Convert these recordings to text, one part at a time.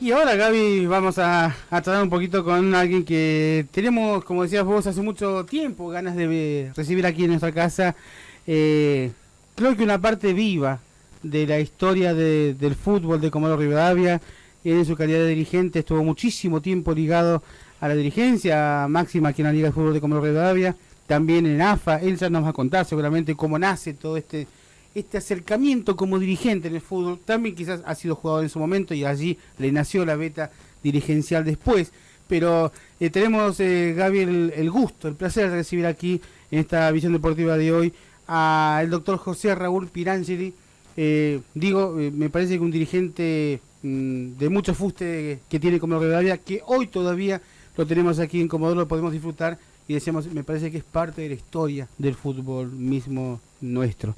Y ahora, Gaby, vamos a tratar un poquito con alguien que tenemos, como decías vos, hace mucho tiempo ganas de recibir aquí en nuestra casa. Creo que una parte viva de la historia del fútbol de Comodoro Rivadavia. Él en su calidad de dirigente estuvo muchísimo tiempo ligado a la dirigencia máxima aquí en la Liga de Fútbol de Comodoro Rivadavia, también en AFA. Él ya nos va a contar seguramente cómo nace todo este acercamiento como dirigente en el fútbol. También quizás ha sido jugador en su momento y allí le nació la beta dirigencial después. Pero tenemos, Gaby, el gusto, el placer de recibir aquí en esta visión deportiva de hoy al doctor José Raúl Pirangeli. Me parece que un dirigente de mucho fuste que tiene Comodoro Rivadavia, que hoy todavía lo tenemos aquí en Comodoro, lo podemos disfrutar y decíamos, me parece que es parte de la historia del fútbol mismo nuestro.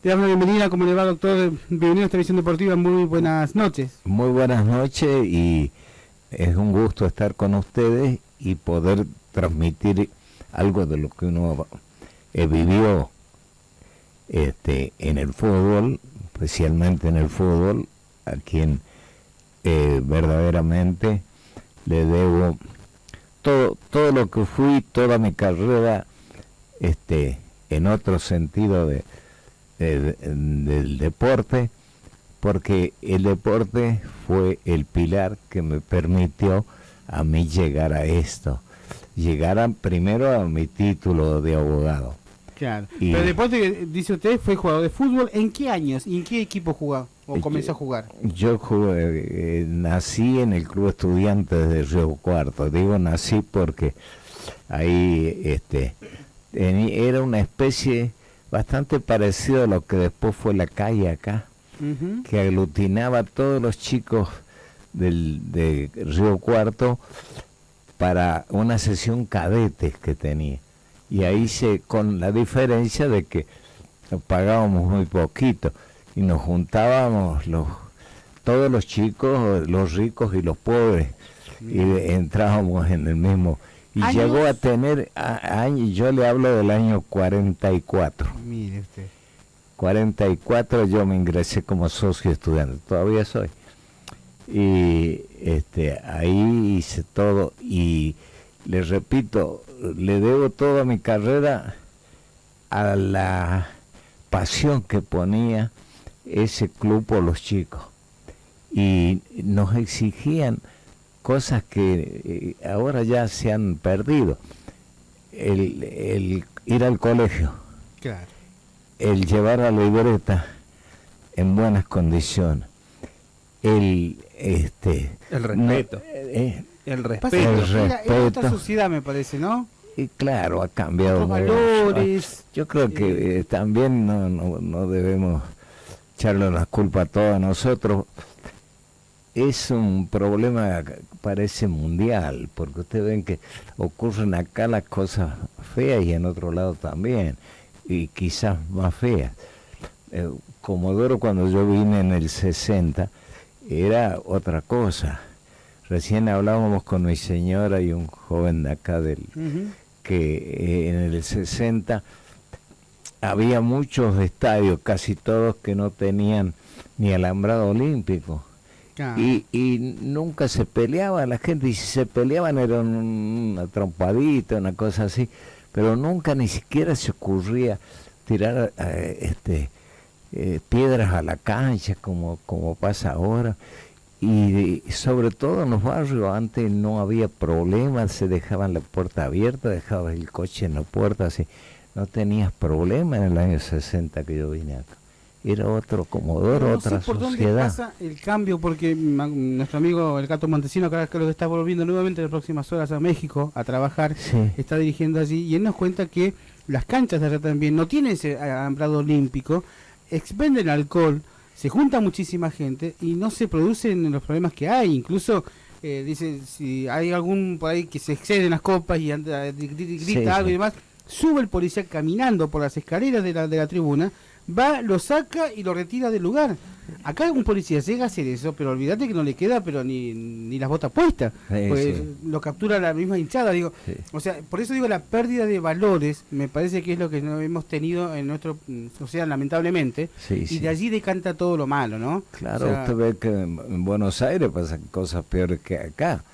Te damos la bienvenida. ¿Cómo le va, doctor? Bienvenido a esta visión deportiva. Muy buenas noches. Muy buenas noches y es un gusto estar con ustedes y poder transmitir algo de lo que uno vivió en el fútbol, especialmente en el fútbol, a quien verdaderamente le debo todo lo que fui, toda mi carrera, en otro sentido del deporte, porque el deporte fue el pilar que me permitió a mí llegar a esto, primero a mi título de abogado. Claro. Pero el deporte, dice usted, fue jugador de fútbol. ¿En qué años y en qué equipo jugó o comenzó a jugar? Yo nací en el Club Estudiantes de Río Cuarto. Digo nací porque ahí era una especie bastante parecido a lo que después fue la calle acá, que aglutinaba a todos los chicos de Río Cuarto para una sesión cadetes que tenía. Y ahí con la diferencia de que pagábamos muy poquito y nos juntábamos todos los chicos, los ricos y los pobres, y entrábamos en el mismo. Y ¿años? Llegó a tener años, yo le hablo del año 44. Mire usted. 44 yo me ingresé como socio estudiante, todavía soy. Y ahí hice todo y le repito, le debo toda mi carrera a la pasión que ponía ese club por los chicos. Y nos exigían cosas que ahora ya se han perdido. El ir al colegio, claro, el llevar la libreta en buenas condiciones, el respeto. El respeto. Es otra sociedad, me parece, ¿no? Y claro, ha cambiado mucho. Valores. Yo creo que también no debemos echarle la culpa a todos nosotros. Es un problema que parece mundial, porque ustedes ven que ocurren acá las cosas feas y en otro lado también, y quizás más feas. Comodoro, cuando yo vine en el 60, era otra cosa. Recién hablábamos con mi señora y un joven de acá que en el 60 había muchos estadios, casi todos que no tenían ni alambrado olímpico. Y nunca se peleaba la gente, y si se peleaban era una trompadita, una cosa así, pero nunca ni siquiera se ocurría tirar piedras a la cancha como pasa ahora. Y sobre todo en los barrios antes no había problemas, se dejaban la puerta abierta, dejabas el coche en la puerta, así no tenías problema en el año 60 que yo vine acá. Era otro Comodoro, otra sociedad. ¿Por dónde pasa el cambio? Porque nuestro amigo el Gato Montesino, que creo que está volviendo nuevamente en las próximas horas a México a trabajar, sí, está dirigiendo allí, y él nos cuenta que las canchas de allá también no tienen ese alambrado olímpico, expenden alcohol, se junta muchísima gente y no se producen los problemas que hay. Incluso dice, si hay algún por ahí que se exceden las copas y grita algo y demás, sube el policía caminando por las escaleras de la tribuna va, lo saca y lo retira del lugar. Acá un policía llega a hacer eso, pero olvídate que no le queda pero ni las botas puestas, pues sí. lo captura la misma hinchada, digo. Sí. O sea, por eso digo, la pérdida de valores me parece que es lo que no hemos tenido en nuestro sociedad, lamentablemente, Sí, y sí. de allí decanta todo lo malo, ¿no? Claro, O sea, usted ve que en Buenos Aires pasan cosas peores que acá.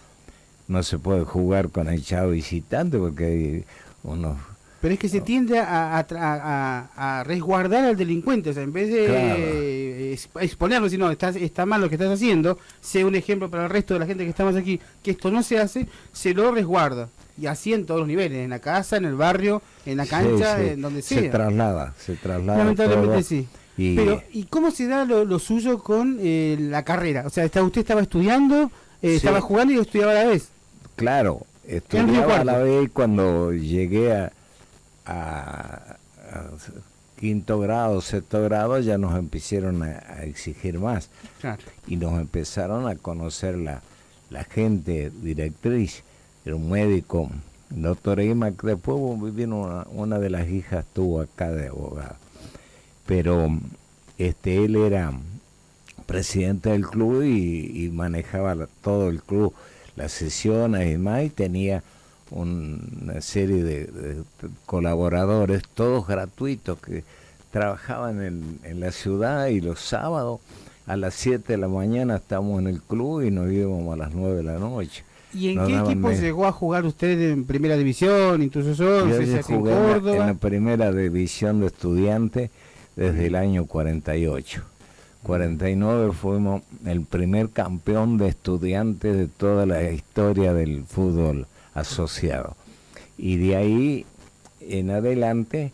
No se puede jugar con el chavo visitante porque hay unos... pero es que se tiende a resguardar al delincuente, o sea, en vez de exponerlo, si no, está mal lo que estás haciendo, sea un ejemplo para el resto de la gente que estamos aquí, que esto no se hace, se lo resguarda. Y así en todos los niveles, en la casa, en el barrio, en la cancha, en donde sea. Se traslada Lamentablemente todo. sí. Y Pero, ¿y cómo se da lo suyo con la carrera? O sea, usted estaba estudiando, estaba jugando y estudiaba a la vez. claro, estudiaba a la vez cuando llegué a quinto grado, sexto grado, ya nos empezaron a exigir más. Claro. Y nos empezaron a conocer la gente directriz. Era un médico, el doctor Ima, que después vino una de las hijas, estuvo acá de abogado. Pero él era presidente del club y manejaba todo el club, las sesiones y demás, y tenía una serie de colaboradores, todos gratuitos, que trabajaban en la ciudad, y los sábados a las 7 de la mañana estábamos en el club y nos íbamos a las 9 de la noche. ¿Y en qué equipo llegó a jugar usted en primera división, Intrusos 11, Yo jugué en Córdoba? En la primera división de estudiantes desde el año 48. 49 fuimos el primer campeón de estudiantes de toda la historia del fútbol asociado. Y de ahí en adelante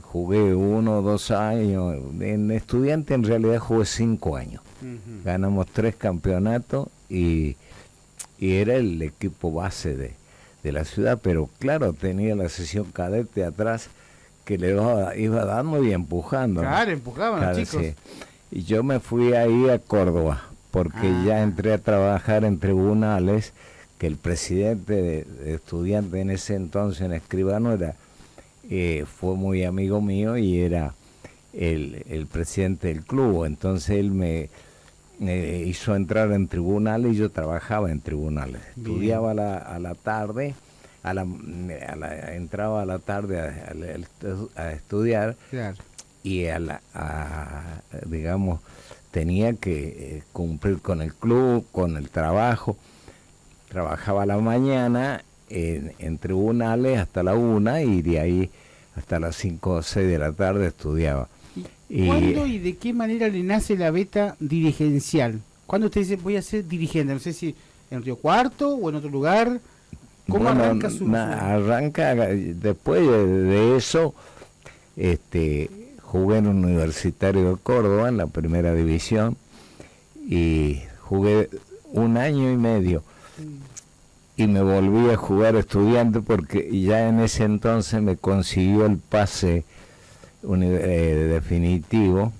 jugué 1 o 2 años. En estudiante en realidad jugué 5 años. Ganamos 3 campeonatos y era el equipo base de la ciudad, pero claro, tenía la sección cadete atrás que le iba dando y empujando. Claro, empujaban los chicos. Sí. Y yo me fui ahí a Córdoba, porque ya entré a trabajar en tribunales, que el presidente de estudiantes en ese entonces, en Escribano, fue muy amigo mío y era el presidente del club. Entonces él me hizo entrar en tribunales y yo trabajaba en tribunales. Bien. Estudiaba a la tarde, entraba a la tarde a estudiar. Claro. Y digamos, tenía que cumplir con el club, con el trabajo. Trabajaba a la mañana en tribunales hasta la 1 y de ahí hasta las 5 o 6 de la tarde estudiaba. ¿Cuándo y de qué manera le nace la beta dirigencial? ¿Cuándo usted dice voy a ser dirigente? No sé si en Río Cuarto o en otro lugar. ¿Cómo arranca su...? Arranca después de eso, jugué en un Universitario de Córdoba, en la primera división, y jugué 1 año y medio. Y me volví a jugar estudiante porque ya en ese entonces me consiguió el pase definitivo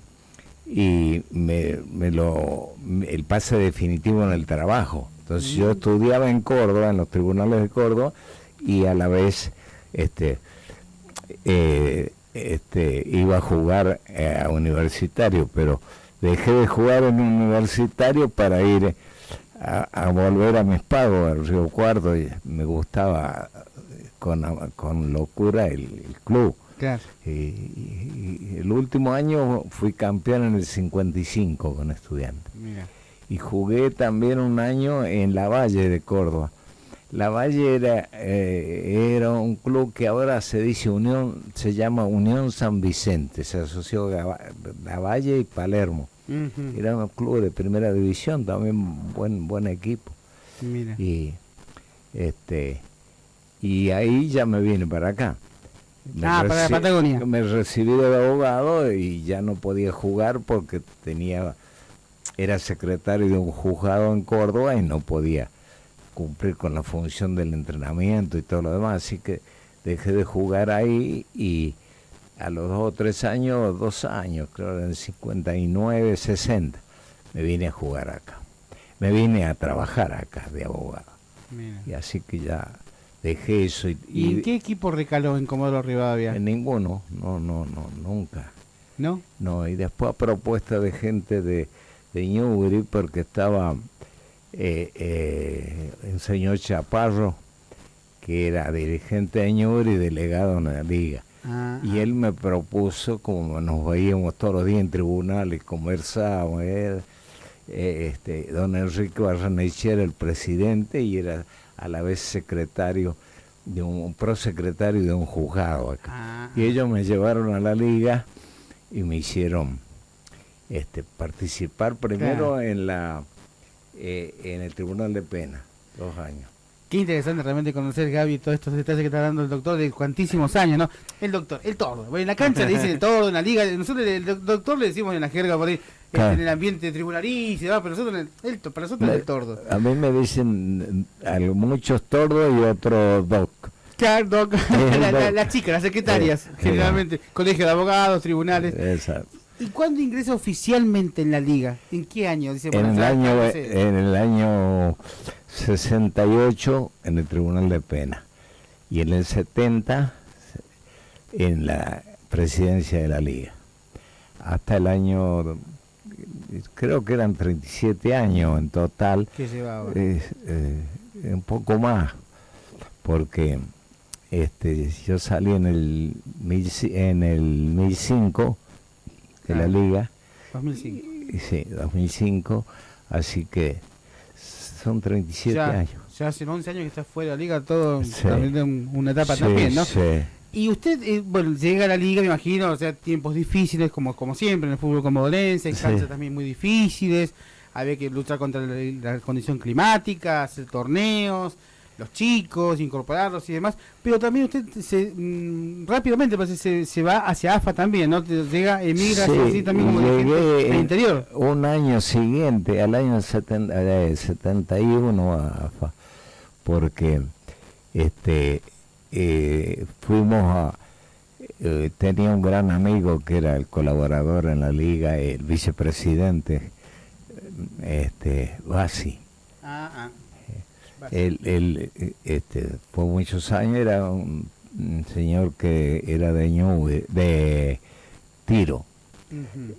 y el pase definitivo en el trabajo. Entonces yo estudiaba en Córdoba, en los tribunales de Córdoba, y a la vez iba a jugar a universitario, pero dejé de jugar en universitario para ir a volver a mis pagos al Río Cuarto, y me gustaba con locura el club. Claro. Y el último año fui campeón en el 55 con estudiantes. Mira. Y jugué también 1 año en La Valle de Córdoba. La Valle era un club que ahora se llama Unión San Vicente, se asoció La Valle y Palermo. Era un club de primera división, también buen equipo. Mira. Y ahí ya me vine para acá. Para Patagonia. Me recibí de abogado y ya no podía jugar porque era secretario de un juzgado en Córdoba y no podía cumplir con la función del entrenamiento y todo lo demás, así que dejé de jugar ahí y a los 2 o 3 años, 2 años, creo en 59, 60, me vine a jugar acá. Me vine a trabajar acá de abogado. Mira. Y así que ya dejé eso. ¿Y en qué equipo recaló en Comodoro Rivadavia? En ninguno, no, nunca. ¿no? No, y después a propuesta de gente de Ñuble, porque estaba el señor Chaparro, que era dirigente de Ñuble y delegado en la liga. Y él me propuso, como nos veíamos todos los días en tribunales, conversábamos, don Enrique Barrenechea era el presidente y era a la vez secretario de un prosecretario de un juzgado acá. Y ellos me llevaron a la liga y me hicieron participar primero en el Tribunal de Pena, 2 años. Qué interesante realmente conocer, Gaby, todos estos detalles que está dando el doctor de cuantísimos años, ¿no? El doctor, el tordo. Bueno, en la cancha le dicen el tordo, en la liga, nosotros el doctor le decimos en la jerga por ahí, claro, en el ambiente tribunalicio, ¿no? Pero nosotros, para nosotros es el tordo. A mí me dicen muchos tordos y otros doc. Claro, doc. Las chicas, las secretarias, generalmente, colegio de abogados, tribunales. Exacto. ¿Y cuándo ingresa oficialmente en la liga? ¿En qué año? Dice, en el año 68 en el Tribunal de Pena y en el 70 en la presidencia de la liga. Hasta el año, creo que eran 37 años en total. ¿Qué llevaba? Un poco más, porque yo salí en el 1005 de la liga. 2005. Sí, 2005, así que son 37 años. Ya hace 11 años que está fuera de la liga, todo Sí. también una etapa también, ¿no? Sí. Y usted, bueno, llega a la liga, me imagino, o sea, tiempos difíciles, como siempre, en el fútbol conmodolense, en canchas también muy difíciles, había que luchar contra la condición climática, hacer torneos, los chicos, incorporarlos y demás, pero también usted rápidamente parece se va hacia AFA también, ¿no? Emigra así también como dirigente al interior. Un año siguiente, al año 71 a AFA, porque fuimos tenía un gran amigo que era el colaborador en la liga, el vicepresidente, Bassi. Él por muchos años era un señor que era de Tiro,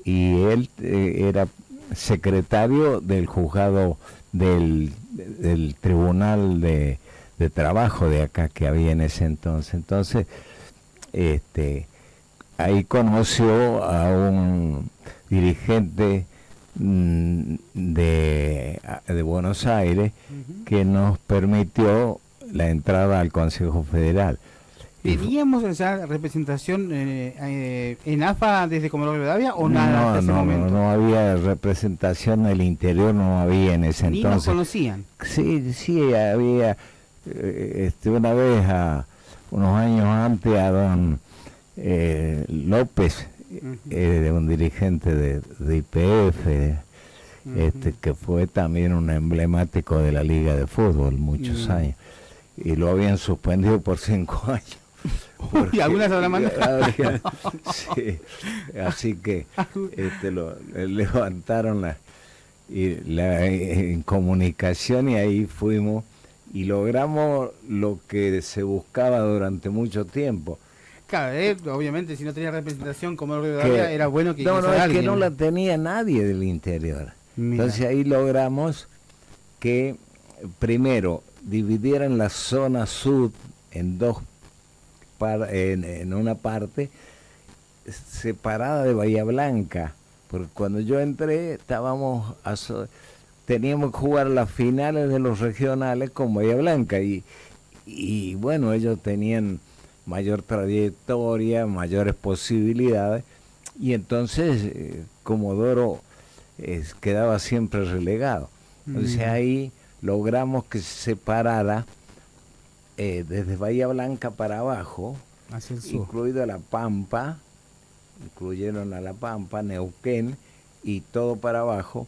y él era secretario del juzgado del tribunal de trabajo de acá que había en ese entonces. Entonces ahí conoció a un dirigente de Buenos Aires que nos permitió la entrada al Consejo Federal. ¿Teníamos esa representación en AFA desde Comodoro Rivadavia o nada hasta ese momento? No había representación del interior, no había en ese entonces. ¿Ni nos conocían? Sí, había una vez, unos años antes, a don López, un dirigente de YPF, que fue también un emblemático de la Liga de Fútbol muchos años, y lo habían suspendido por 5 años. ¿Y algunas habrán mandado? Sí, así que levantaron la incomunicación, y ahí fuimos y logramos lo que se buscaba durante mucho tiempo. Claro, obviamente si no tenía representación como era bueno que es que no la tenía nadie del interior. Mira. Entonces ahí logramos que primero dividieran la zona sur en dos, en una parte separada de Bahía Blanca, porque cuando yo entré teníamos que jugar las finales de los regionales con Bahía Blanca, y bueno, ellos tenían mayor trayectoria, mayores posibilidades, y entonces Comodoro quedaba siempre relegado. Entonces ahí logramos que se separara desde Bahía Blanca para abajo, hacia el sur, incluido La Pampa, incluyeron a La Pampa, Neuquén y todo para abajo,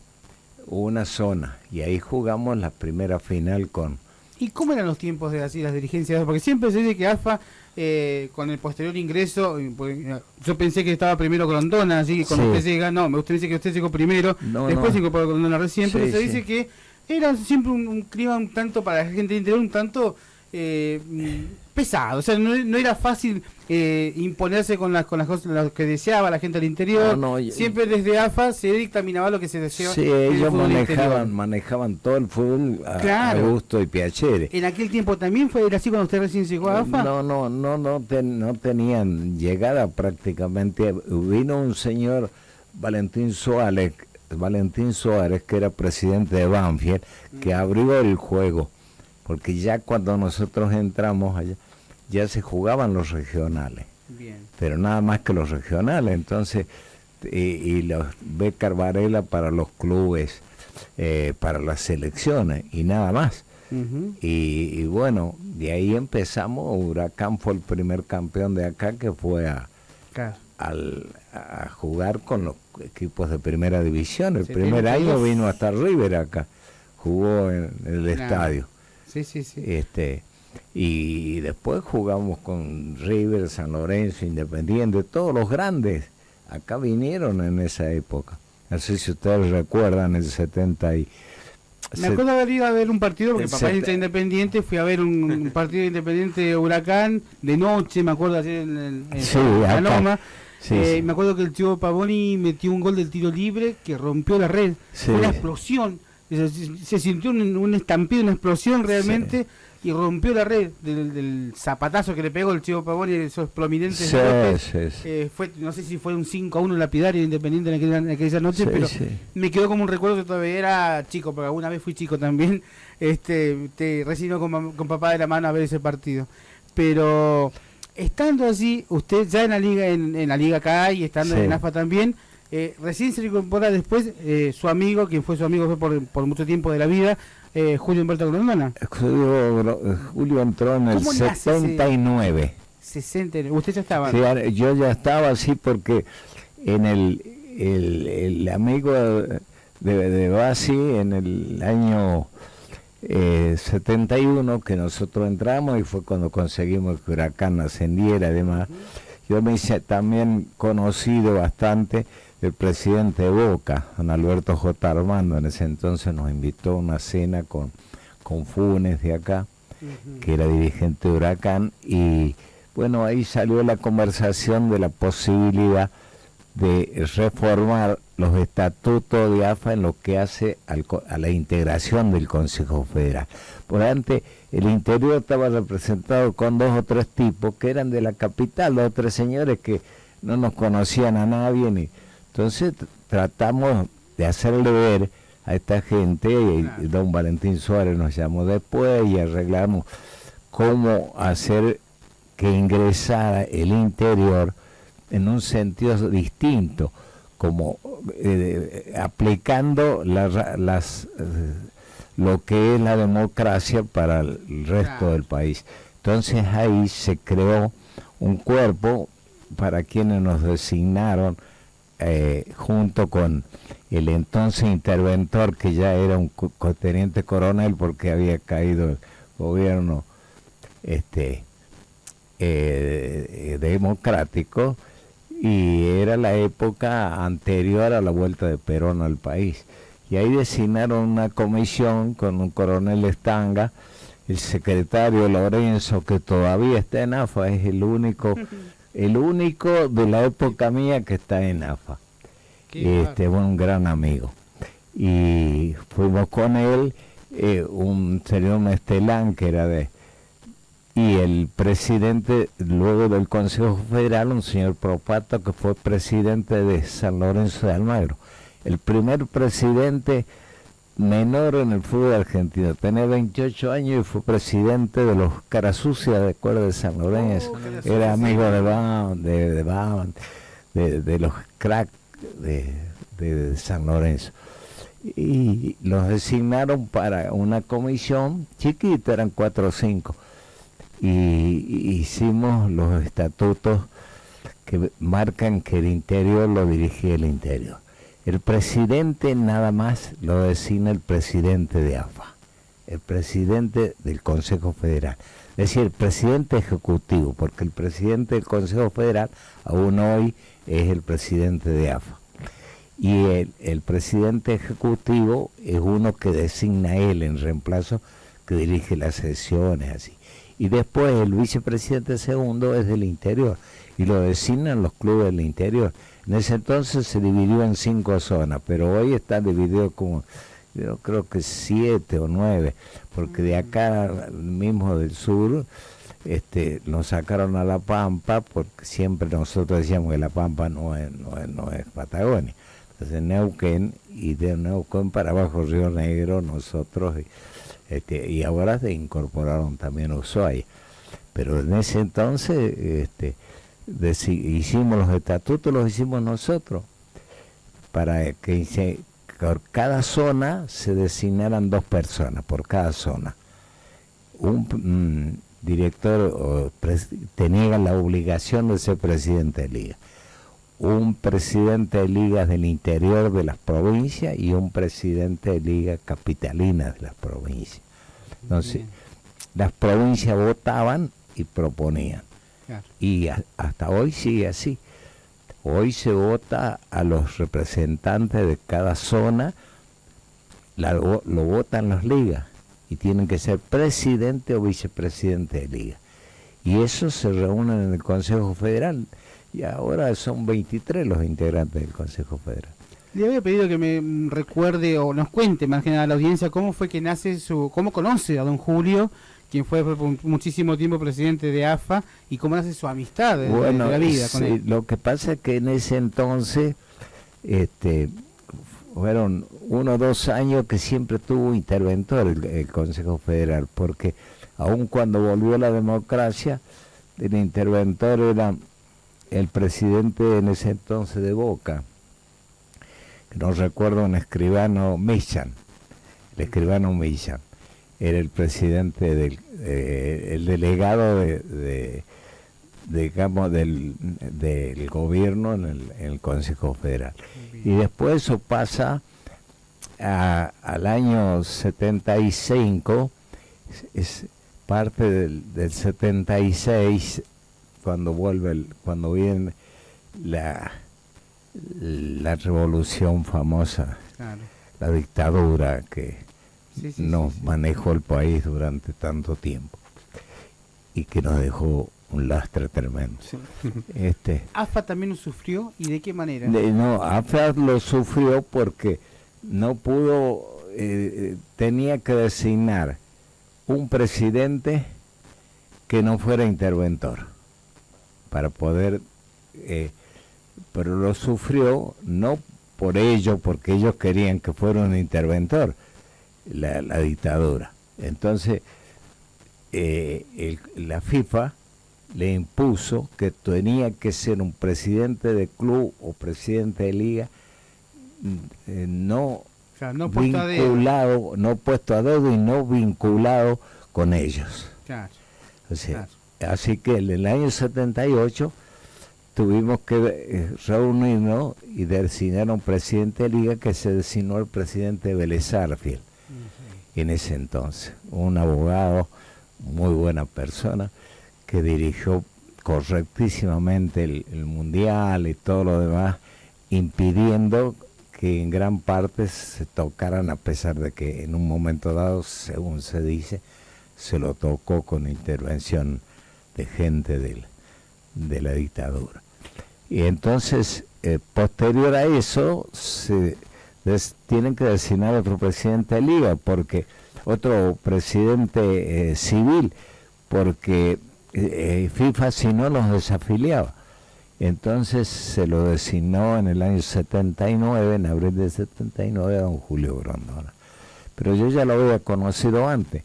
una zona, y ahí jugamos la primera final con... ¿Y cómo eran los tiempos de así las dirigencias? Porque siempre se dice que AFA, con el posterior ingreso, yo pensé que estaba primero Grondona, así que cuando usted llega, no, me gustaría decir que usted llegó primero, después se incorporó Grondona recién, pero se dice que era siempre un clima un tanto para la gente del interior, un tanto pesado, o sea, no era fácil imponerse con las cosas lo que deseaba la gente del interior. Siempre desde AFA se dictaminaba lo que se deseaba. Sí, ellos manejaban todo el fútbol a gusto y piacere. ¿En aquel tiempo también era así cuando usted recién llegó a AFA? No tenían llegada prácticamente. Vino un señor Valentín Suárez, que era presidente de Banfield, que abrió el juego, porque ya cuando nosotros entramos allá, ya se jugaban los regionales. Bien. Pero nada más que los regionales, entonces, y los becas Varela para los clubes, para las selecciones, y nada más. Y bueno, de ahí empezamos. Huracán fue el primer campeón de acá, que fue a jugar con los equipos de primera división. El primer año vino hasta River acá, jugó en el estadio. Sí. Y después jugamos con River, San Lorenzo, Independiente, todos los grandes acá vinieron en esa época. No sé si ustedes recuerdan el 70 y... Me acuerdo de haber ido a ver un partido, porque papá es Independiente, fui a ver un partido de Independiente Huracán, de noche, me acuerdo, ayer en la Loma. Me acuerdo que el Chivo Pavoni metió un gol del tiro libre que rompió la red. Fue una explosión, se sintió un estampido, una explosión realmente, y rompió la red del zapatazo que le pegó el Chivo Pavoni, esos prominentes golpes. No sé si fue un 5-1 lapidario Independiente en aquella noche, pero me quedó como un recuerdo que todavía era chico, porque alguna vez fui chico también, recién con papá de la mano a ver ese partido. Pero estando así, usted ya en la liga acá y estando en AFA también, recién se incorpora después su amigo, quien fue su amigo por mucho tiempo de la vida, Julio Humberto Grondona. Julio entró en el 79. 60, ¿usted ya estaba? Sí, yo ya estaba así, porque en el amigo de Basi, en el año 71, que nosotros entramos, y fue cuando conseguimos que Huracán ascendiera. Además, yo me hice también conocido bastante el presidente de Boca, don Alberto J. Armando. En ese entonces nos invitó a una cena con Funes de acá, que era dirigente de Huracán, y bueno, ahí salió la conversación de la posibilidad de reformar los estatutos de AFA en lo que hace a la integración del Consejo Federal. Por antes, el interior estaba representado con 2 o 3 tipos que eran de la capital, 2 o 3 señores que no nos conocían a nadie, entonces tratamos de hacerle ver a esta gente, y don Valentín Suárez nos llamó después, y arreglamos cómo hacer que ingresara el interior en un sentido distinto, como aplicando lo que es la democracia para el resto del país. Entonces ahí se creó un cuerpo para quienes nos designaron, junto con el entonces interventor, que ya era un teniente coronel porque había caído el gobierno democrático, y era la época anterior a la vuelta de Perón al país. Y ahí designaron una comisión con un coronel Estanga, el secretario Lorenzo, que todavía está en AFA, es el único de la época mía que está en AFA. Un gran amigo. Y fuimos con él, un señor Mestelán, que era y el presidente luego del Consejo Federal, un señor Propato, que fue presidente de San Lorenzo de Almagro. El primer presidente menor en el fútbol argentino, tenía 28 años y fue presidente de los Carasucias de acuerdo de San Lorenzo. Era amigo de los cracks de San Lorenzo. Y los designaron para una comisión chiquita, eran 4 o 5. Y hicimos los estatutos que marcan que el interior lo dirigía el interior. El presidente nada más lo designa el presidente de AFA, el presidente del Consejo Federal, es decir, el presidente ejecutivo, porque el presidente del Consejo Federal aún hoy es el presidente de AFA. Y el presidente ejecutivo es uno que designa él en reemplazo, que dirige las sesiones, así. Y después el vicepresidente segundo es del interior, y lo designan los clubes del interior. En ese entonces se dividió en 5 zonas, pero hoy está dividido como, yo creo que 7 o 9, porque de acá mismo del sur nos sacaron a La Pampa, porque siempre nosotros decíamos que La Pampa no es Patagonia. Entonces Neuquén, y de Neuquén para abajo Río Negro, nosotros, y ahora se incorporaron también Ushuaia. Pero en ese entonces hicimos los estatutos, los hicimos nosotros, para que por cada zona se designaran 2 personas, por cada zona. Un director tenía la obligación de ser presidente de liga, un presidente de ligas del interior de las provincias y un presidente de ligas capitalinas de las provincias. Entonces, las provincias votaban y proponían. Claro. Y hasta hoy sigue así. Hoy se vota a los representantes de cada zona, lo votan las ligas, y tienen que ser presidente o vicepresidente de liga. Y eso se reúnen en el Consejo Federal, y ahora son 23 los integrantes del Consejo Federal. Le había pedido que me recuerde o nos cuente más que nada a la audiencia cómo fue que nace cómo conoce a don Julio, quien fue por muchísimo tiempo presidente de AFA, y cómo nace su amistad de la vida con él. Lo que pasa es que en ese entonces fueron 1 o 2 años que siempre tuvo interventor el Consejo Federal, porque aun cuando volvió la democracia, el interventor era el presidente en ese entonces de Boca, que no recuerdo, un escribano Millan, el escribano Millan. Era el presidente el delegado digamos del gobierno en el Consejo Federal. Y después eso pasa al año 75, es parte del 76, cuando viene la revolución famosa, claro, la dictadura que manejó el país durante tanto tiempo y que nos dejó un lastre tremendo. Sí. ¿AFA también lo sufrió, y de qué manera? AFA lo sufrió porque no pudo, tenía que designar un presidente que no fuera interventor para poder, pero lo sufrió no por ello, porque ellos querían que fuera un interventor, la dictadura. Entonces la FIFA le impuso que tenía que ser un presidente de club o presidente de liga no vinculado, no puesto a dedo y no vinculado con ellos. Claro. O sea, claro. Así que en el año 78 tuvimos que reunirnos y designar a un presidente de liga, que se designó el presidente Vélez Sarsfield. En ese entonces, un abogado, muy buena persona, que dirigió correctísimamente el mundial y todo lo demás, impidiendo que en gran parte se tocaran, a pesar de que en un momento dado, según se dice, se lo tocó con intervención de gente de la dictadura. Y entonces, posterior a eso, tienen que designar otro presidente de liga, porque otro presidente civil, porque FIFA si no los desafiliaba. Entonces se lo designó en el año 79, en abril de 79, a don Julio Grondona. Pero yo ya lo había conocido antes.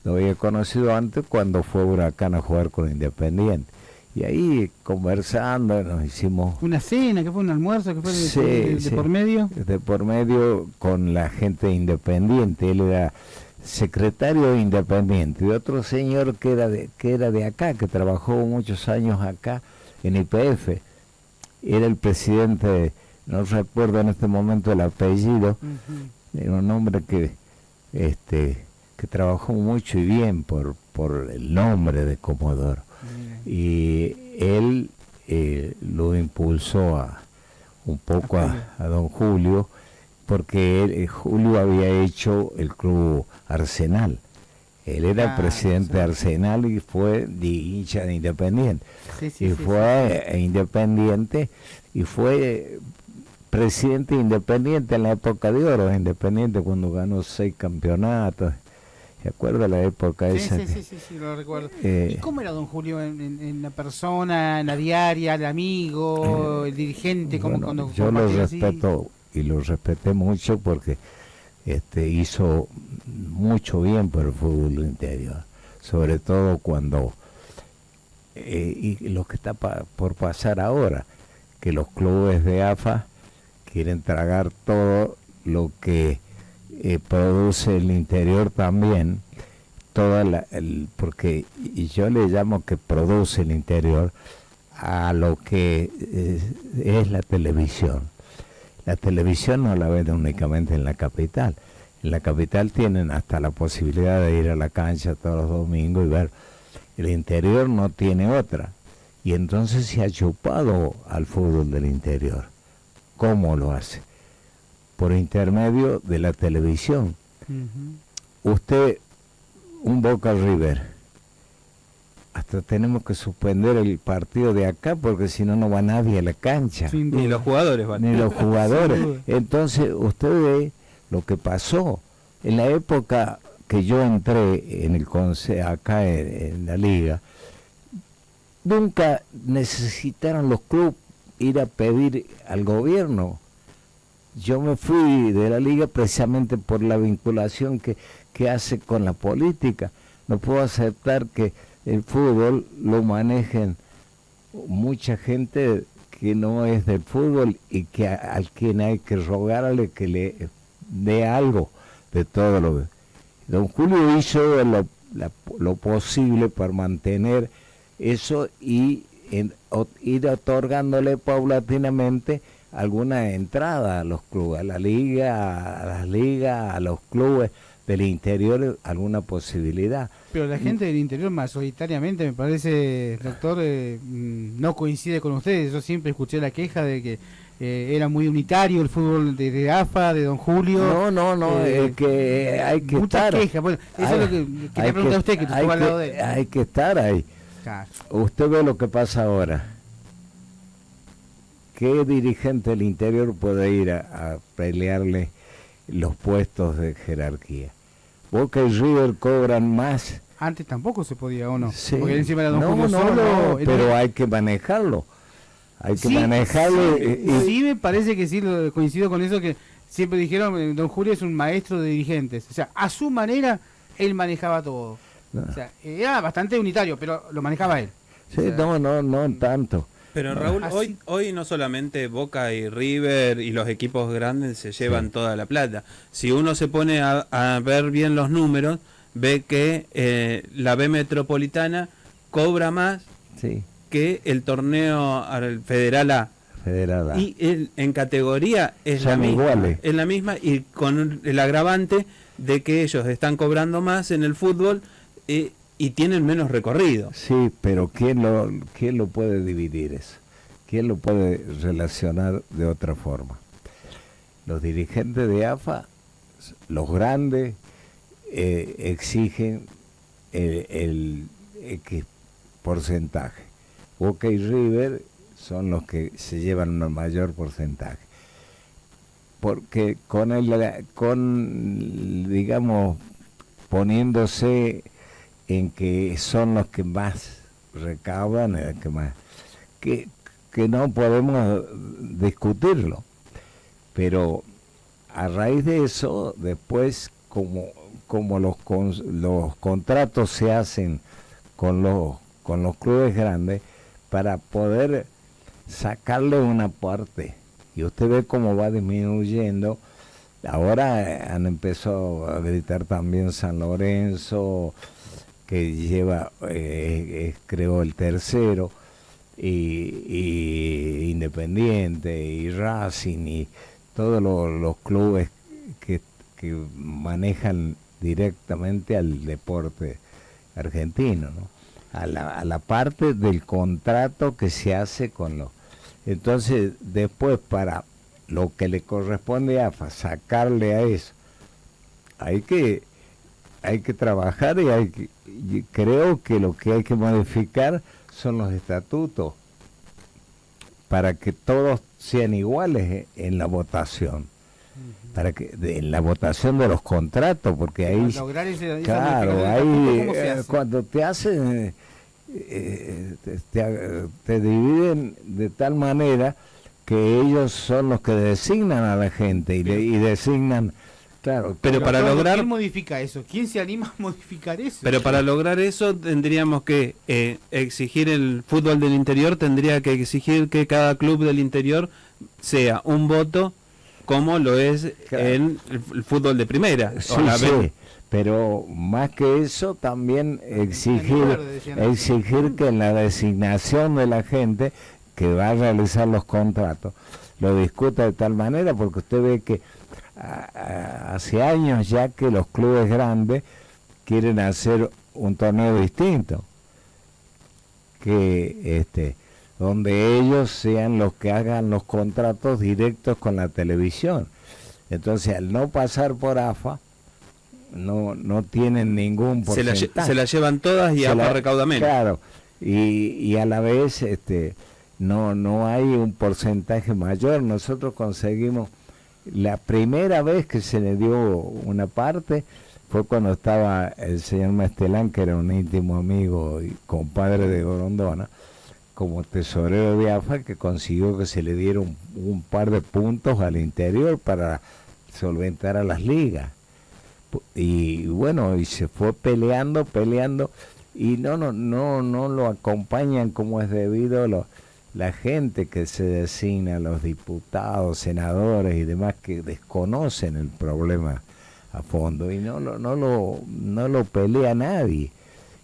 Lo había conocido antes cuando fue Huracán a jugar con Independiente. Y ahí, conversando, nos hicimos... ¿Una cena? ¿Que fue un almuerzo? ¿Que fue de por medio? De por medio, con la gente de Independiente. Él era secretario de Independiente. Y otro señor que era de acá, que trabajó muchos años acá en YPF. Era el presidente, no recuerdo en este momento el apellido, era un hombre que trabajó mucho y bien por el nombre de Comodoro. Y él lo impulsó un poco a don Julio, porque Julio había hecho el club Arsenal Él era presidente de Arsenal y fue hincha de Independiente. Fue Independiente y fue presidente Independiente en la época de oro. Independiente cuando ganó 6 campeonatos. ¿Se acuerda la época esa? Sí, lo recuerdo. ¿Y cómo era don Julio en la persona, en la diaria, el amigo, el dirigente? Bueno, yo lo respeto y lo respeté mucho porque hizo mucho bien por el fútbol interior, sobre todo cuando y lo que está por pasar ahora, que los clubes de AFA quieren tragar todo lo que produce el interior también, porque yo le llamo que produce el interior a lo que es la televisión. La televisión no la ven únicamente en la capital. En la capital tienen hasta la posibilidad de ir a la cancha todos los domingos y ver. El interior no tiene otra. Y entonces se ha chupado al fútbol del interior. ¿Cómo lo hace? Por intermedio de la televisión. Usted, un Boca River, hasta tenemos que suspender el partido de acá porque si no, no va nadie a la cancha. Ni los jugadores van. Ni los jugadores. Entonces, usted ve lo que pasó. En la época que yo entré en el acá en la liga, nunca necesitaron los clubes ir a pedir al gobierno. Yo me fui de la liga precisamente por la vinculación que hace con la política. No puedo aceptar que el fútbol lo manejen mucha gente que no es del fútbol y que al quien hay que rogarle que le dé algo de todo lo que... Don Julio hizo lo posible para mantener eso y ir otorgándole paulatinamente alguna entrada a los clubes, a la liga, a las ligas, a los clubes del interior, alguna posibilidad. Pero la gente del interior mayoritariamente, me parece, doctor, no coincide con ustedes. Yo siempre escuché la queja de que era muy unitario el fútbol de AFA, de don Julio. No, es que hay que estar. Muchas quejas. Bueno, eso es lo que quería preguntar a usted, que estuvo al lado de él. Hay que estar ahí. Claro. Usted ve lo que pasa ahora. ¿Qué dirigente del interior puede ir a pelearle los puestos de jerarquía? Boca y River cobran más. Antes tampoco se podía, ¿o no? Sí. Porque encima era don Julio solo, pero hay que manejarlo. Hay que manejarlo. Sí, me parece que sí, coincido con eso que siempre dijeron, don Julio es un maestro de dirigentes. O sea, a su manera, él manejaba todo. No. O sea, era bastante unitario, pero lo manejaba él. Sí, o sea, no tanto. Pero Raúl, hoy no solamente Boca y River y los equipos grandes se llevan toda la plata. Si uno se pone a ver bien los números, ve que la B Metropolitana cobra más que el torneo Federal A. Y en categoría es la misma. Iguales. Es la misma y con el agravante de que ellos están cobrando más en el fútbol y tienen menos recorrido. Sí, pero ¿quién lo puede dividir eso? ¿Quién lo puede relacionar de otra forma? Los dirigentes de AFA, los grandes, exigen el X porcentaje. Boca y River son los que se llevan un mayor porcentaje. Porque digamos, poniéndose en que son los que más recaudan, que no podemos discutirlo, pero a raíz de eso, después como los contratos se hacen con los clubes grandes para poder sacarle una parte, y usted ve cómo va disminuyendo. Ahora han empezado a gritar también San Lorenzo, que lleva, creo, el tercero, y Independiente, y Racing, y todos los clubes que manejan directamente al deporte argentino, ¿no? A la parte del contrato que se hace con los... Entonces, después, para lo que le corresponde a AFA, sacarle a eso, hay que hay que trabajar y creo que lo que hay que modificar son los estatutos para que todos sean iguales en la votación, para que en la votación de los contratos, porque ahí claro, ahí cuando te hacen te dividen de tal manera que ellos son los que designan a la gente y designan. Claro, pero para lograr... ¿Quién modifica eso? ¿Quién se anima a modificar eso? Pero para lograr eso tendríamos que exigir el fútbol del interior, tendría que exigir que cada club del interior sea un voto como lo es en el fútbol de primera. Sí, sí, pero más que eso también exigir que en la designación de la gente que va a realizar los contratos lo discuta de tal manera, porque usted ve que hace años ya que los clubes grandes quieren hacer un torneo distinto, que donde ellos sean los que hagan los contratos directos con la televisión. Entonces, al no pasar por AFA, no tienen ningún porcentaje. Se la llevan todas y AFA recauda menos. Claro, y a la vez no hay un porcentaje mayor. Nosotros conseguimos, la primera vez que se le dio una parte fue cuando estaba el señor Mastelán, que era un íntimo amigo y compadre de Gorondona, como tesorero de AFA, que consiguió que se le diera un par de puntos al interior para solventar a las ligas. Y bueno, y se fue peleando, y no lo acompañan como es debido la gente que se designa, los diputados, senadores y demás, que desconocen el problema a fondo y no lo pelea nadie.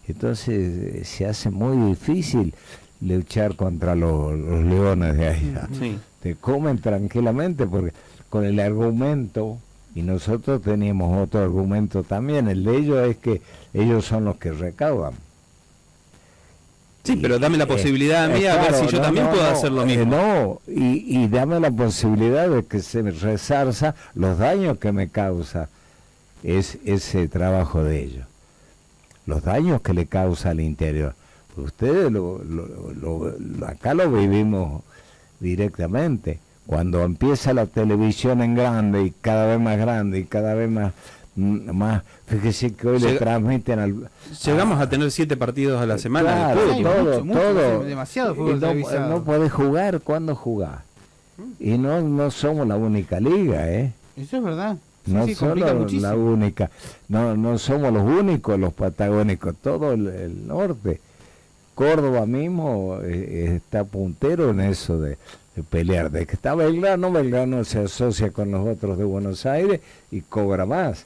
Entonces se hace muy difícil luchar contra los leones de ahí. Sí. Te comen tranquilamente porque con el argumento, y nosotros teníamos otro argumento también, el de ellos es que ellos son los que recaudan. Sí, pero dame la posibilidad a mí a ver si yo también puedo hacer lo mismo. Y dame la posibilidad de que se me resarza los daños que me causa ese trabajo de ellos. Los daños que le causa al interior. Ustedes acá lo vivimos directamente. Cuando empieza la televisión en grande y cada vez más grande y cada vez más, fíjese que hoy le transmiten llegamos a tener 7 partidos a la semana. Claro, todo. Demasiado fútbol televisado. No podés jugar cuando jugás. Y no somos la única liga, Eso es verdad. No solo la única. No somos los únicos, los patagónicos, todo el norte. Córdoba mismo está puntero en eso de pelear. De que está Belgrano se asocia con los otros de Buenos Aires y cobra más.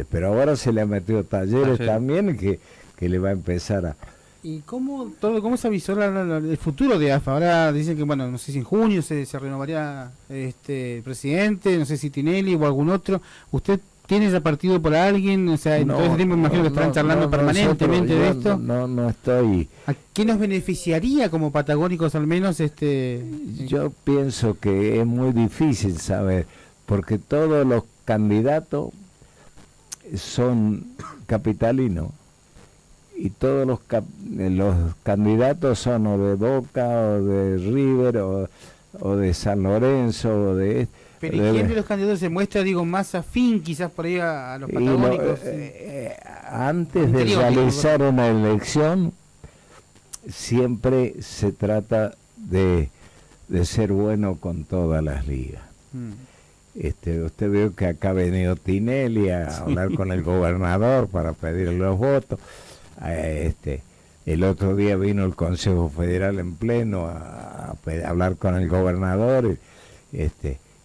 Pero ahora se le ha metido Talleres también que le va a empezar a... ¿Y cómo se avisó el futuro de AFA? Ahora dicen que, bueno, no sé si en junio se renovaría el presidente, no sé si Tinelli o algún otro. ¿Usted tiene ya partido por alguien? O sea, en todo ese tiempo me imagino que estarán charlando permanentemente de esto. No estoy... ¿A qué nos beneficiaría como patagónicos al menos? Yo pienso que es muy difícil saber, porque todos los candidatos son capitalinos. Y todos los candidatos son o de Boca o de River o de San Lorenzo o de... Pero ¿y quién de los candidatos se muestra, más afín quizás por ahí a los patagónicos? Antes de realizar una elección siempre se trata de ser bueno con todas las ligas. Usted vio que acá ha venido Tinelli a hablar con el gobernador para pedirle los votos. El otro día vino el Consejo Federal en pleno a hablar con el gobernador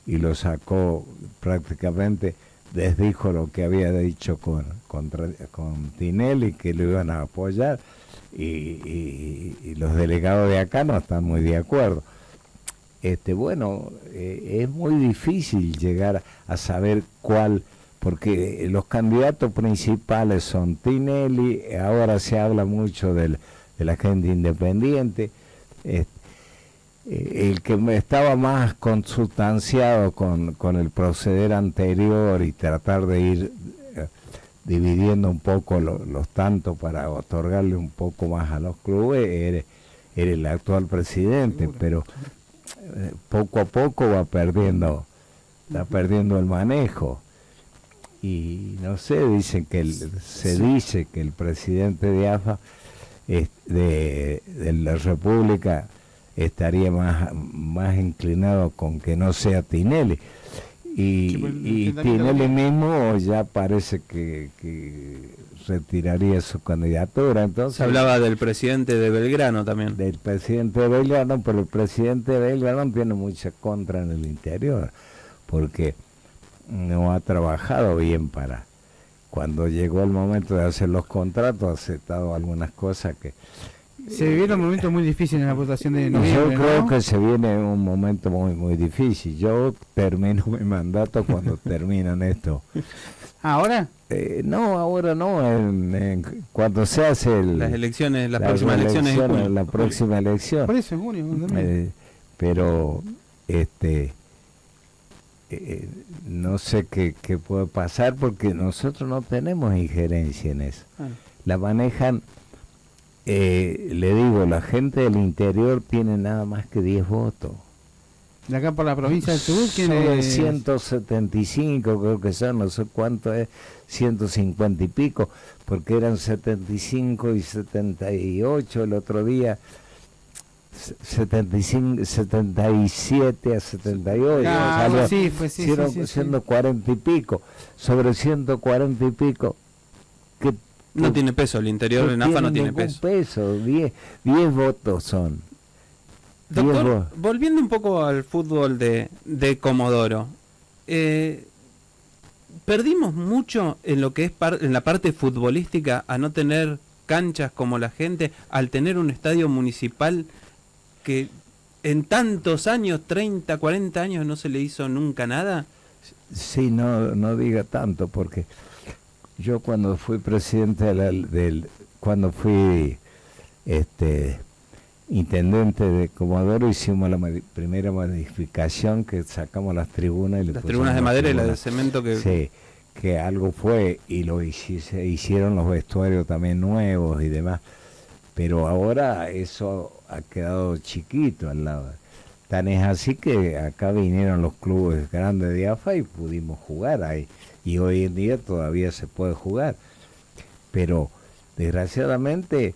y lo sacó prácticamente, desdijo lo que había dicho con Tinelli, que lo iban a apoyar y los delegados de acá no están muy de acuerdo. Es muy difícil llegar a saber cuál, porque los candidatos principales son Tinelli, ahora se habla mucho de la gente independiente, el que estaba más consustanciado con el proceder anterior y tratar de ir dividiendo un poco los tantos para otorgarle un poco más a los clubes, era el actual presidente, pero poco a poco está perdiendo el manejo. Y no sé, se dice que el presidente de AFA de la República estaría más inclinado con que no sea Tinelli. Y Tinelli mismo ya parece que retiraría su candidatura. Entonces, se hablaba del presidente de Belgrano también. Del presidente de Belgrano, pero el presidente de Belgrano tiene mucha contra en el interior, porque no ha trabajado bien para... Cuando llegó el momento de hacer los contratos, ha aceptado algunas cosas que... Se vivieron momentos muy difíciles en la votación de noviembre, Yo creo ¿no? que se viene un momento muy difícil. Yo termino mi mandato cuando terminan esto. ¿Ahora? No, ahora no. Cuando se hace Las elecciones, las próximas elecciones en junio. La próxima elección. Por eso, en junio. También. Pero no sé qué puede pasar porque nosotros no tenemos injerencia en eso. La manejan, le digo, la gente del interior tiene nada más que 10 votos. De acá por la provincia del Chubut, ¿quién Son es? 175, creo que son, no sé cuánto es, 150 y pico, porque eran 75 y 78 el otro día. 75, 77 a 78, Ah, sí, pues sí, siendo 40 y pico, sobre 140 y pico, que no tiene peso, el interior de AFA no tiene peso. 10 votos son. Doctor, volviendo un poco al fútbol de Comodoro, perdimos mucho en lo que es en la parte futbolística a no tener canchas como la gente, al tener un estadio municipal que en tantos años, 30, 40 años, no se le hizo nunca nada. Sí, no diga tanto, porque yo cuando fui presidente cuando fui intendente de Comodoro, hicimos la primera modificación, que sacamos las tribunas y las tribunas de madera y las de cemento que... Sí, que algo fue, y se hicieron los vestuarios también nuevos y demás, pero ahora eso ha quedado chiquito al lado. Tan es así que acá vinieron los clubes grandes de AFA y pudimos jugar ahí, y hoy en día todavía se puede jugar, pero desgraciadamente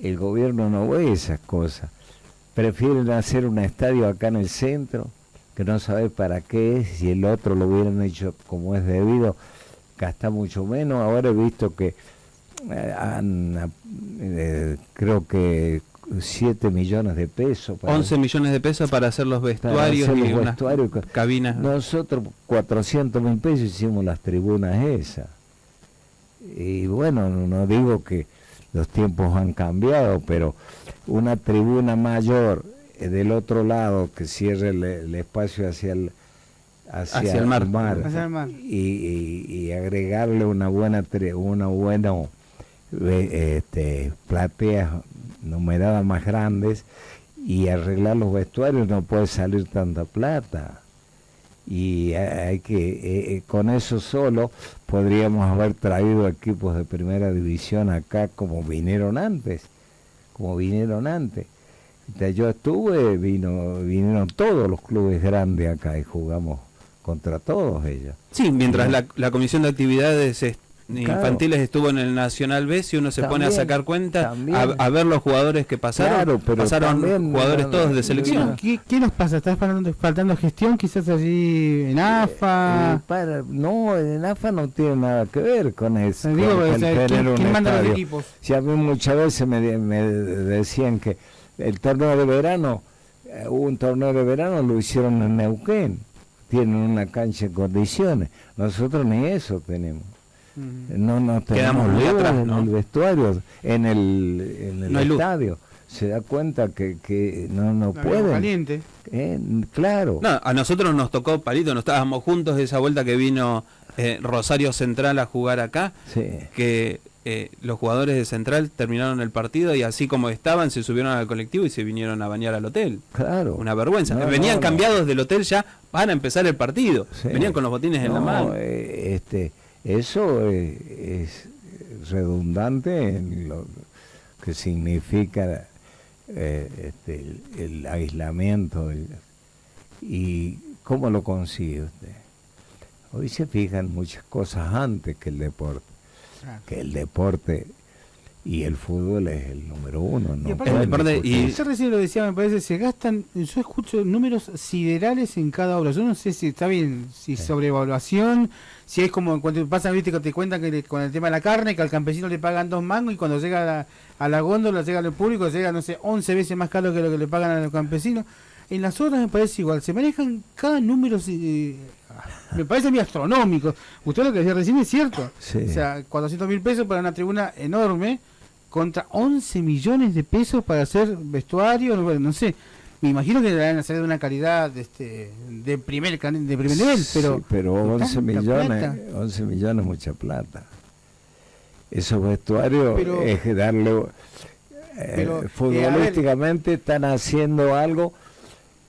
el gobierno no ve esas cosas. Prefieren hacer un estadio acá en el centro, que no sabe para qué es, si el otro lo hubieran hecho como es debido, gasta mucho menos. Ahora he visto que creo que 7 millones de pesos. 11 millones de pesos para hacer los vestuarios y unas cabinas. Nosotros 400.000 pesos hicimos las tribunas esas. Y bueno, no digo que los tiempos han cambiado, pero una tribuna mayor del otro lado que cierre el espacio hacia el mar, hacia el mar. Y agregarle una buena plateas numeradas más grandes y arreglar los vestuarios, no puede salir tanta plata. Y hay que con eso solo podríamos haber traído equipos de primera división acá como vinieron antes. Yo estuve, vinieron todos los clubes grandes acá y jugamos contra todos ellos. Sí, mientras la comisión de actividades infantiles estuvo en el Nacional B, si uno se pone a sacar cuenta, a ver los jugadores que pasaron, pasaron jugadores todos de selección. ¿Qué nos pasa? ¿Está faltando gestión quizás allí en AFA? No, en AFA no tiene nada que ver con eso. ¿Quién manda los equipos? Si a mí muchas veces me decían que el torneo de verano, un torneo de verano lo hicieron en Neuquén, tienen una cancha en condiciones, nosotros ni eso tenemos. No tenemos muy atrás, en el vestuario, en el estadio. Se da cuenta que no pueden. Caliente. Claro. No, a nosotros nos tocó palito, no estábamos juntos esa vuelta que vino Rosario Central a jugar acá, sí. Que los jugadores de Central terminaron el partido y así como estaban se subieron al colectivo y se vinieron a bañar al hotel. Claro. Una vergüenza. Venían cambiados del hotel ya para empezar el partido. Sí. Venían con los botines en la mano. Eso es redundante en lo que significa el aislamiento. ¿Y cómo lo consigue usted? Hoy se fijan muchas cosas antes que el deporte. Que el deporte y el fútbol es el número uno, ¿no? Y aparte, yo recién lo decía, me parece, se gastan, yo escucho números siderales en cada obra. Yo no sé si está bien, si sobrevaluación, si es como cuando pasa, viste, que te cuentan que con el tema de la carne, que al campesino le pagan 2 mangos y cuando llega a la góndola, llega al público, llega, no sé, 11 veces más caro que lo que le pagan a los campesinos. En las obras me parece igual, se manejan cada número, me parece muy astronómico. Usted lo que decía recién es cierto. Sí. O sea, 400.000 pesos para una tribuna enorme, contra 11 millones de pesos para hacer vestuario, bueno, no sé. Me imagino que deben hacer de una calidad de primer nivel, pero... Sí, pero 11 millones es mucha plata. Esos vestuarios es darle... futbolísticamente están haciendo algo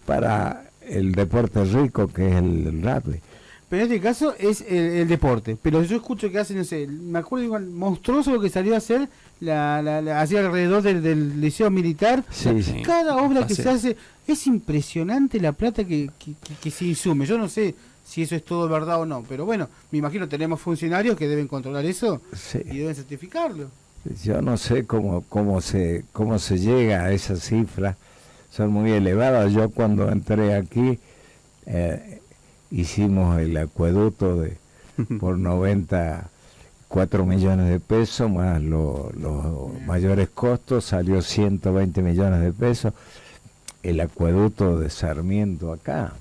para el deporte rico que es el rugby. Pero en este caso es el deporte. Pero yo escucho que hacen, no sé, me acuerdo igual, monstruoso lo que salió a hacer hacia alrededor del liceo militar. Sí, sí. Cada obra que se hace, es impresionante la plata que se insume. Yo no sé si eso es todo verdad o no, pero bueno, me imagino tenemos funcionarios que deben controlar eso y deben certificarlo. Yo no sé cómo se llega a esas cifras, son muy elevadas. Yo cuando entré aquí hicimos el acueducto por 94 millones de pesos, más los mayores costos, salió 120 millones de pesos. El acueducto de Sarmiento acá,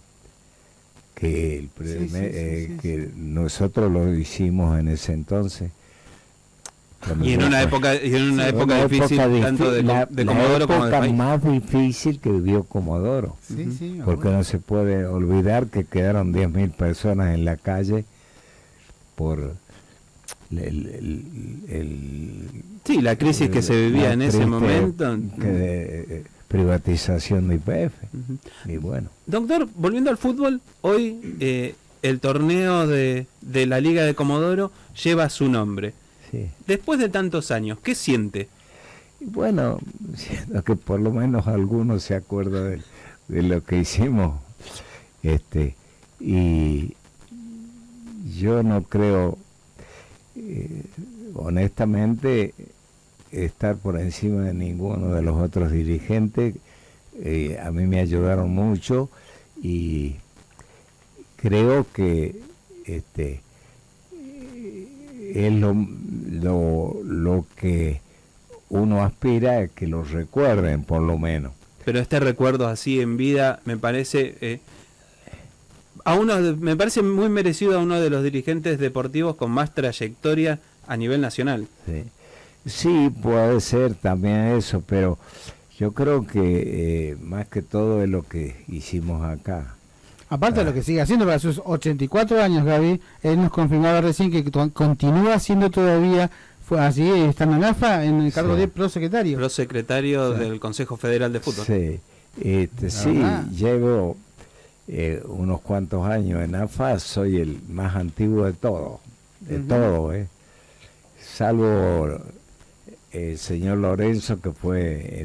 que que nosotros lo hicimos en ese entonces. Y en una época difícil, tanto de Comodoro como del país. Más difícil que vivió Comodoro, porque no se puede olvidar que quedaron 10.000 personas en la calle por la crisis que se vivía en ese momento. Privatización de YPF. Y bueno. Doctor, volviendo al fútbol, hoy el torneo de la Liga de Comodoro lleva su nombre. Sí. Después de tantos años, ¿qué siente? Bueno, siento que por lo menos algunos se acuerdan de lo que hicimos. Y yo no creo, honestamente, estar por encima de ninguno de los otros dirigentes. A mí me ayudaron mucho y creo que es lo que uno aspira a que lo recuerden, por lo menos. Pero este recuerdo así en vida me parece me parece muy merecido a uno de los dirigentes deportivos con más trayectoria a nivel nacional. Sí, puede ser también eso, pero yo creo que más que todo es lo que hicimos acá. Aparte de lo que sigue haciendo para sus 84 años, Gaby, él nos confirmaba recién que continúa haciendo todavía, fue así, estando en AFA, en el cargo de prosecretario. Prosecretario del Consejo Federal de Fútbol. Sí, llevo unos cuantos años en AFA, soy el más antiguo de todos, salvo el señor Lorenzo, que fue,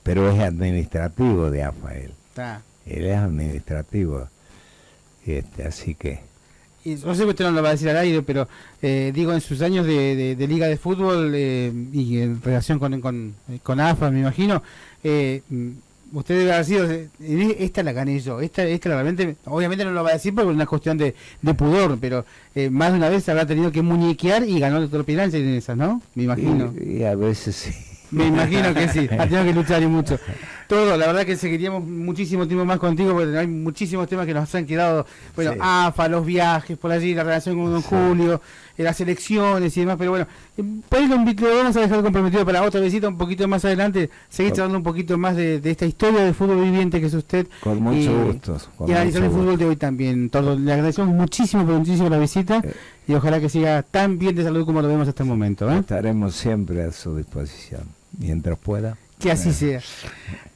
pero es administrativo de AFA él. Él es administrativo, así que... Y no sé que usted no lo va a decir al aire, pero digo, en sus años de liga de fútbol y en relación con AFA, me imagino, usted debe haber sido, esta la gané yo, esta realmente, obviamente no lo va a decir porque es una cuestión de pudor, pero más de una vez habrá tenido que muñequear y ganó el doctor Piranchi en esas, ¿no? Me imagino. Y a veces sí. Me imagino que sí, ha tenido que luchar y mucho. Todo, la verdad que seguiríamos muchísimo tiempo más contigo porque hay muchísimos temas que nos han quedado, bueno, AFA, los viajes por allí, la relación con don Julio, las elecciones y demás, pero bueno, por ahí lo vamos a dejar comprometido para otra visita un poquito más adelante, seguir charlando un poquito más de esta historia del fútbol viviente que es usted. Con mucho gusto. Y analizar el fútbol de hoy también. Todo, le agradecemos muchísimo la visita y ojalá que siga tan bien de salud como lo vemos hasta el momento. Estaremos siempre a su disposición, mientras pueda. Que así sea.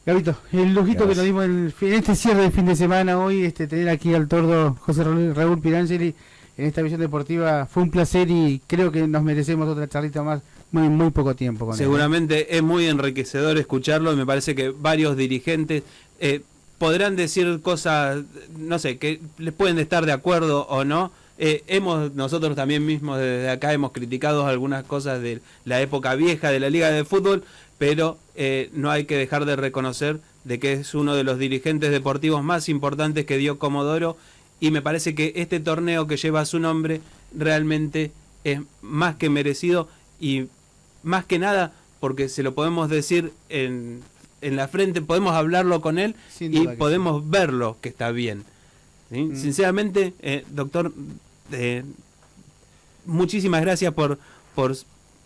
Gabito, el lujito que nos dimos en este cierre de fin de semana hoy, tener aquí al tordo José Raúl Pirangeli, en esta visión deportiva. Fue un placer y creo que nos merecemos otra charlita más en muy poco tiempo con él. Seguramente es muy enriquecedor escucharlo y me parece que varios dirigentes podrán decir cosas, no sé, que les pueden estar de acuerdo o no. Nosotros también mismos desde acá hemos criticado algunas cosas de la época vieja de la Liga de Fútbol, pero no hay que dejar de reconocer de que es uno de los dirigentes deportivos más importantes que dio Comodoro, y me parece que este torneo que lleva su nombre realmente es más que merecido, y más que nada porque se lo podemos decir en la frente, podemos hablarlo con él y podemos verlo que está bien. ¿Sí? Sinceramente, doctor, muchísimas gracias por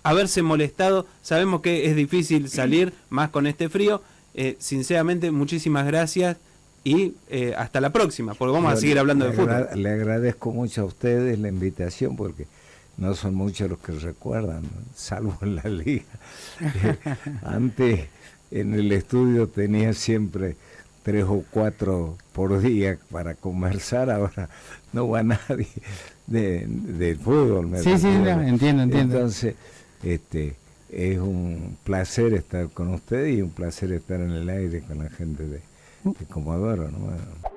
haberse molestado. Sabemos que es difícil salir más con este frío. Sinceramente, muchísimas gracias y hasta la próxima, porque vamos a seguir hablando de fútbol. Le agradezco mucho a ustedes la invitación, porque no son muchos los que recuerdan, ¿no? Salvo en la liga. Antes en el estudio tenía siempre 3 o 4 por día para conversar, ahora no va nadie de fútbol. Sí, no, entiendo. Entonces, es un placer estar con ustedes y un placer estar en el aire con la gente de Comodoro, ¿no? Bueno.